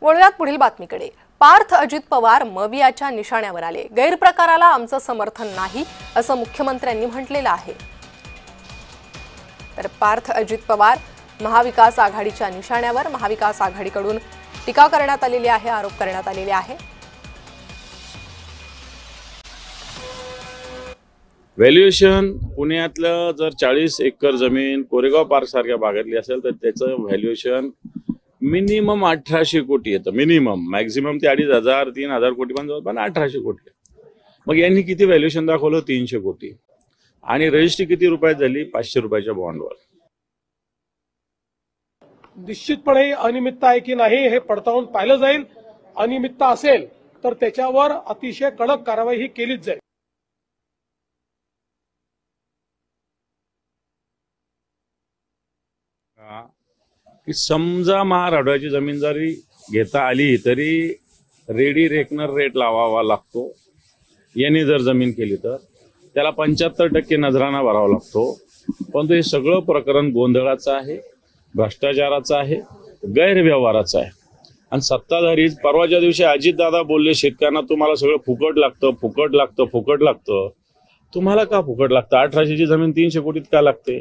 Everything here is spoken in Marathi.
वळूयात पुढील बातमीकडे। पार्थ अजित पवार मवियाच्या निशाण्यावर आले। गैरप्रकाराला आमचं समर्थन नाही असं मुख्यमंत्र्यांनी म्हटलेलं आहे। तर पार्थ अजित पवार महाविकास आघाडीच्या निशाण्यावर, महाविकास आघाडीकडून टीका करण्यात आलेली आहे, आरोप करण्यात आलेले आहे। व्हॅल्युएशन पुण्यातलं जर 40 एकर जमीन कोरेगाव पार्क सारख्या भागातली असेल तर त्याचं व्हॅल्युएशन मिनिमम 1800 कोटी येतं। मिनिमम, मॅक्झिमम ते 2500 3000 कोटी पण 1800 कोटी। मग यांनी किती व्हॅल्युएशन दाखवलं? 300 कोटी। आणि रजिस्ट्री किती रुपयात झाली? 500 रुपयाच्या बॉन्डवर। निश्चितपणे अनियमितता आहे की नाही हे पडताळून पाहिलं जाईल। अनियमितता असेल तर त्याच्यावर अतिशय कडक कारवाई ही केलीच जाईल। की समजा महाराष्ट्राची जमीन जरी घेता आली तरी रेडी रेकनर रेट लावावा लागतो। यांनी जर जमीन केली तर त्याला 75% नजराना भरावा लागतो। पण हे सगळं प्रकरण गोंधळाचं आहे, भ्रष्टाचाराचं आहे, गैरव्यवहाराचं आहे। आणि सत्ताधारी परवाच्या दिवशी अजितदादा बोलले शेतकऱ्यांना तुम्हाला सगळं फुकट लागतं, फुकट लागतं, फुकट लागतं। तुम्हाला का फुकट लागतं? 1800ची जमीन 300 कोटीत का लागते?